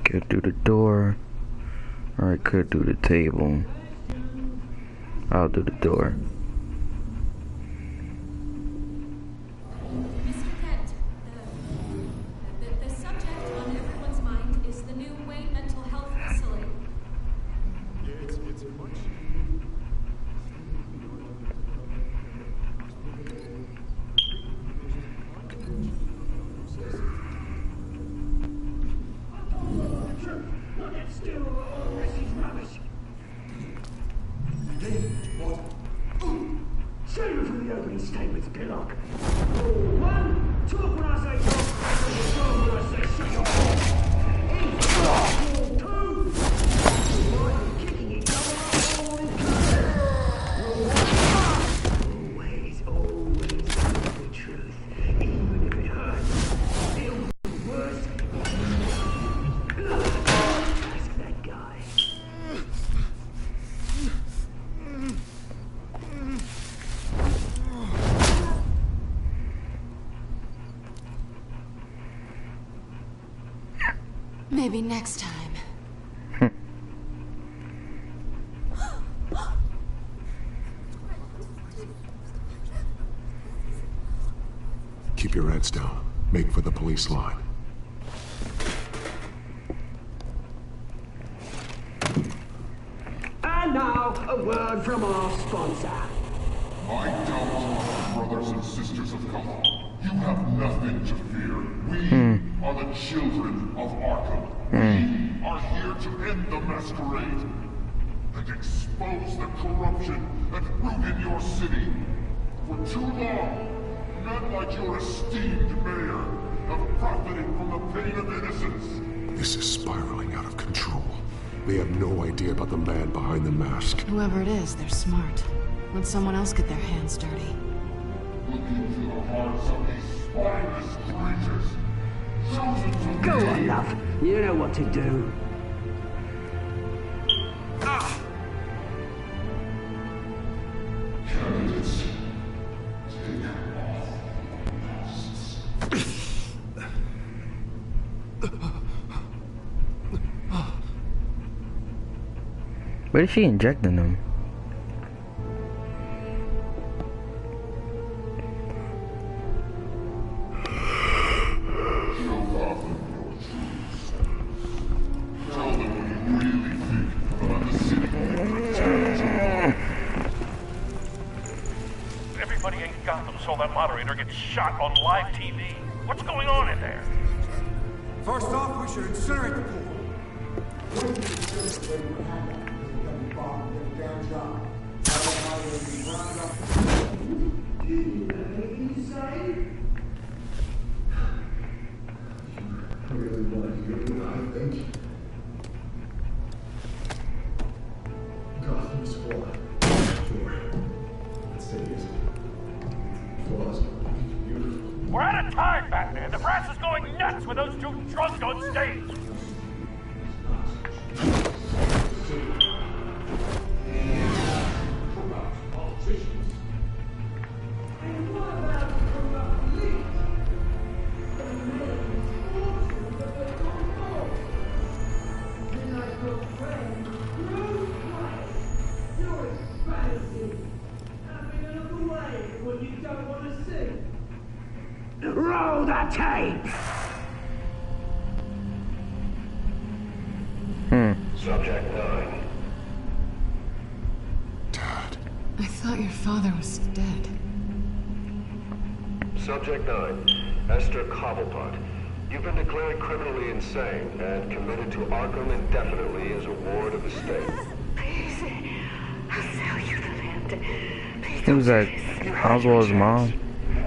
Could do the door, or I could do the table. I'll do the door. Mr. Kent, the subject on everyone's mind is the new Wayne Mental Health Facility. It's a much... Save it for the opening statements, Pillock. 1, talk when I say talk, talk when I say shut your mouth. 2, kicking it, always the truth, even if it hurts. Feels worse. Ask that guy. Maybe next time. Keep your heads down. Make for the police line. And now, a word from our sponsor. I doubt not, brothers and sisters of Gotham. You have nothing to fear. We are the children of Arkham. We are here to end the masquerade and expose the corruption that rooted your city. For too long, men like your esteemed mayor have profited from the pain of innocence. This is spiraling out of control. They have no idea about the man behind the mask. Whoever it is, they're smart. Let someone else get their hands dirty. Look into the hearts of these spineless creatures. Chosen to Go on, love. You know what to do. Candidates, take off masks. Where is she injecting them? Everybody in Gotham saw that moderator get shot on live TV. What's going on in there? First off, we should incinerate the pool. I really want to hear what I think. Gotham's flawed. Sure. That city is flaws. Beautiful. We're out of time, Batman. The brass is going nuts with those two drunks on stage. tape! Subject 9. I thought your father was dead. Subject 9. Esther Cobblepot. You've been declared criminally insane and committed to Arkham indefinitely as a ward of the state. Please, I'll sell you the land. Please Who's that? Oswald's mom?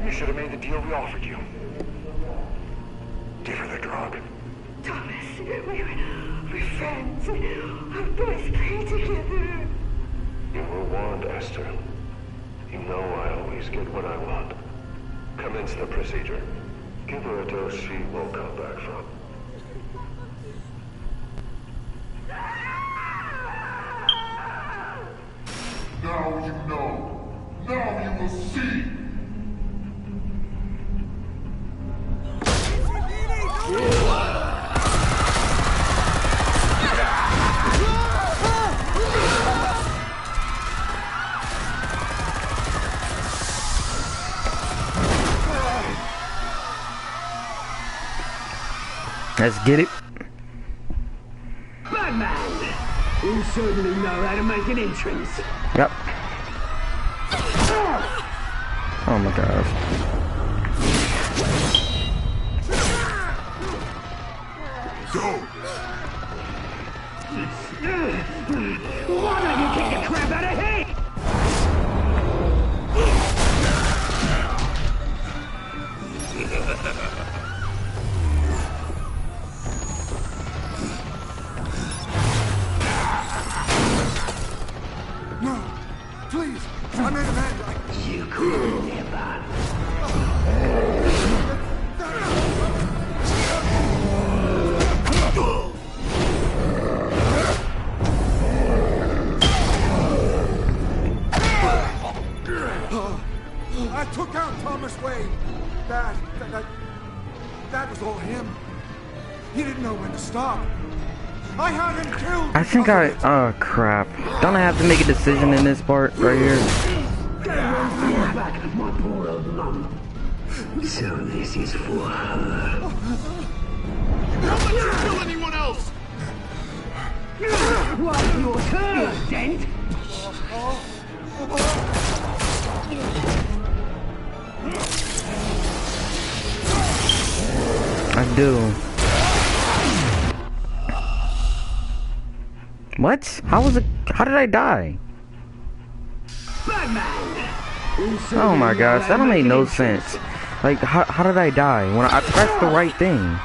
You should have made the deal we offered you. Give her the drug. Thomas, we're friends. Our boys play together. You were warned, Esther. You know I always get what I want. Commence the procedure. Give her a dose she won't come back from. Now you know. Now you will see. Let's get it. Batman! You certainly know how to make an entrance. Yep. Oh my gosh. Go! Why don't you kick the crap out of him? No, please, I made a man. You could never. I took out Thomas Wayne. That was all him. He didn't know when to stop. I had him killed. I think oh crap. Don't I have to make a decision in this part right here? Back, my poor old mum. So this is for her. Don't let you kill anyone else! What's your turn, Dent? I do. What? How did I die? Oh my gosh, that don't make no sense. Like, how did I die when I pressed the right thing?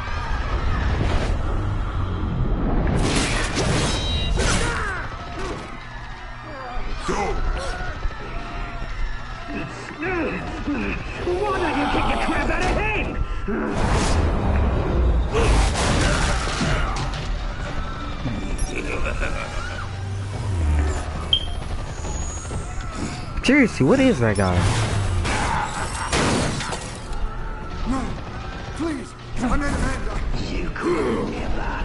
Why don't you kick the crap out of him? Seriously, what is that guy? No, please, I made a man. You could never.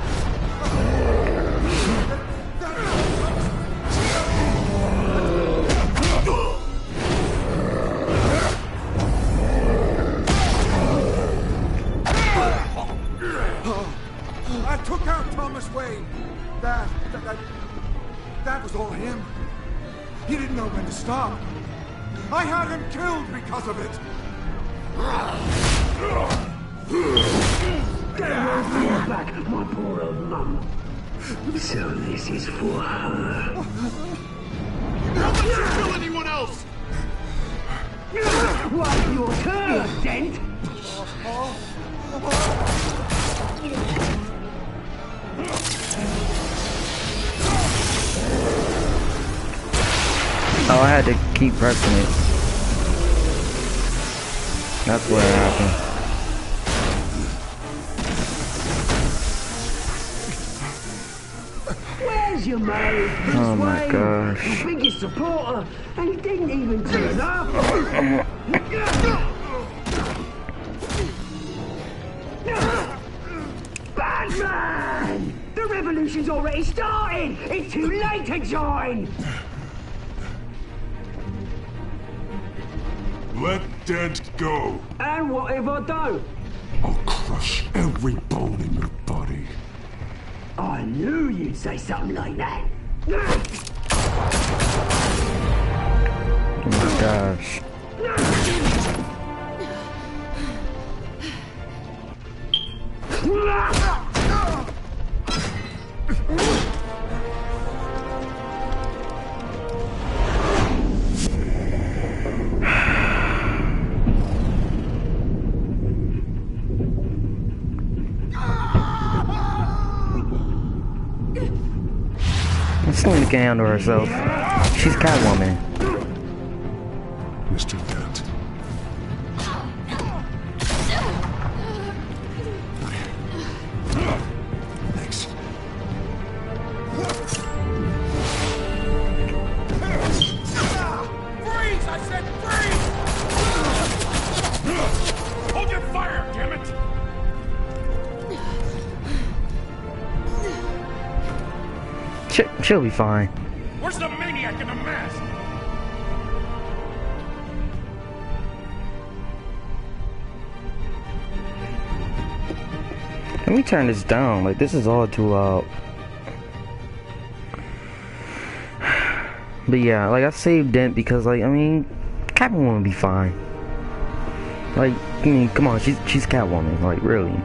I took out Thomas Wayne. That was all him. He didn't know when to stop. I had him killed because of it. Back, my poor old mum. So this is for her. Don't let you kill anyone else! What's your turn, Dent? Oh, I had to keep pressing it. That's what happened. Where's your mate? Oh my gosh. Your biggest supporter, and he didn't even turn up. Batman! The revolution's already started! It's too late to join! Let Dent go. And what if I don't? I'll crush every bone in your body. I knew you'd say something like that. Oh my gosh. Selena can handle herself. She's Catwoman. Mr. Dent. Thanks. Freeze! I said freeze! Hold your fire, damn it! She'll be fine. Where's the maniac in the mask? Let me turn this down. Like, this is all too loud. But yeah, like, I saved Dent because, like, I mean, Catwoman would be fine. Like, I mean, come on, she's Catwoman. Like, really.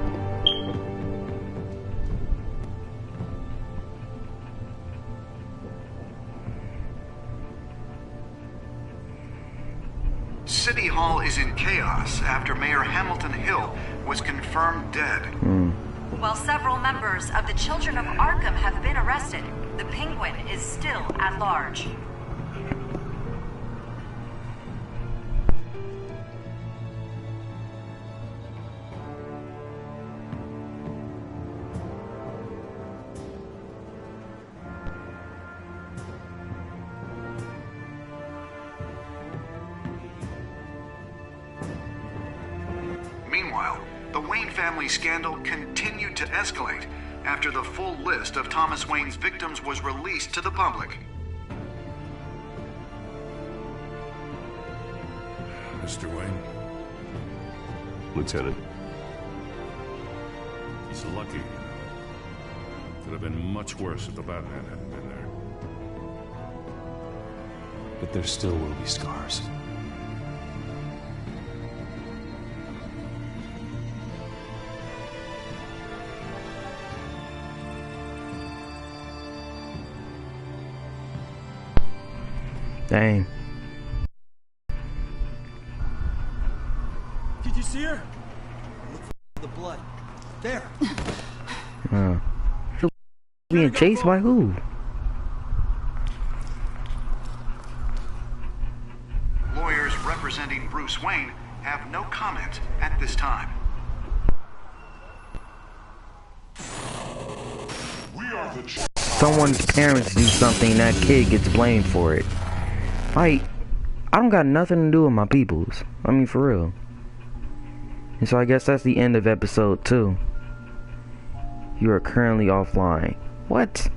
City Hall is in chaos after Mayor Hamilton Hill was confirmed dead. While several members of the Children of Arkham have been arrested, the Penguin is still at large. Meanwhile, the Wayne family scandal continued to escalate after the full list of Thomas Wayne's victims was released to the public. Mr. Wayne? Lieutenant. It's lucky. Could have been much worse if the Batman hadn't been there. But there still will be scars. Dang. Did you see her? Look for the blood. There. Being chased by who? Lawyers representing Bruce Wayne have no comment at this time. Someone's parents do something, that kid gets blamed for it. Like, I don't got nothing to do with my peoples. I mean, for real. And so I guess that's the end of episode 2. You are currently offline. What?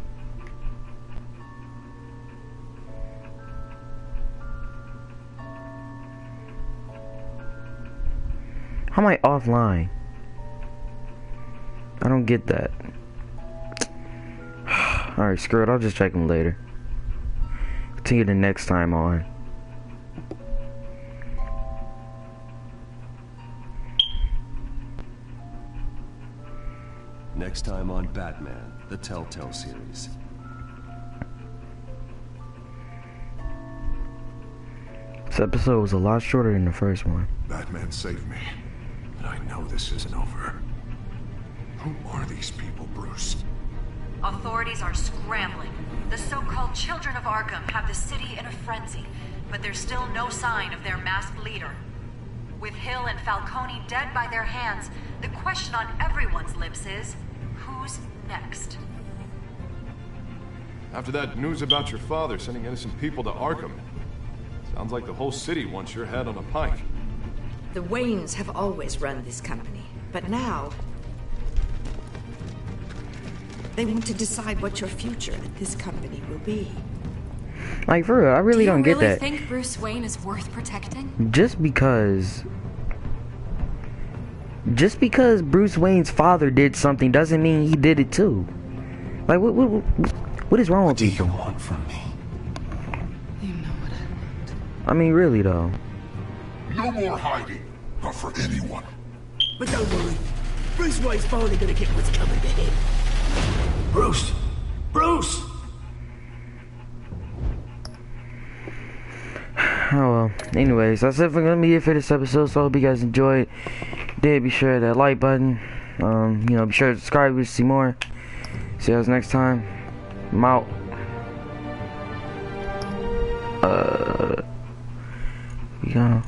How am I offline? I don't get that. Alright, screw it. I'll just check them later. Continue the next time on. Next time on Batman, the TellTale series. This episode was a lot shorter than the first one. Batman saved me, but I know this isn't over. Who are these people, Bruce? Authorities are scrambling. The so-called Children of Arkham have the city in a frenzy, but there's still no sign of their masked leader. With Hill and Falcone dead by their hands, the question on everyone's lips is, who's next? After that news about your father sending innocent people to Arkham, sounds like the whole city wants your head on a pike. The Waynes have always run this company, but now they want to decide what your future at this company will be. Like, for real, I really don't get that. Do you really think Bruce Wayne is worth protecting? Just because just because Bruce Wayne's father did something doesn't mean he did it too. Like, what is wrong with you? What do you want from me? You know what I want. I mean, really though. No more hiding, not for anyone. But don't worry, Bruce Wayne's finally gonna get what's coming to him. Bruce! Bruce! Oh well. Anyways, that's it for gonna be it for this episode. So I hope you guys enjoyed. Did be sure to hit that like button. You know, be sure to subscribe to see more. See you guys next time. I'm out. We gonna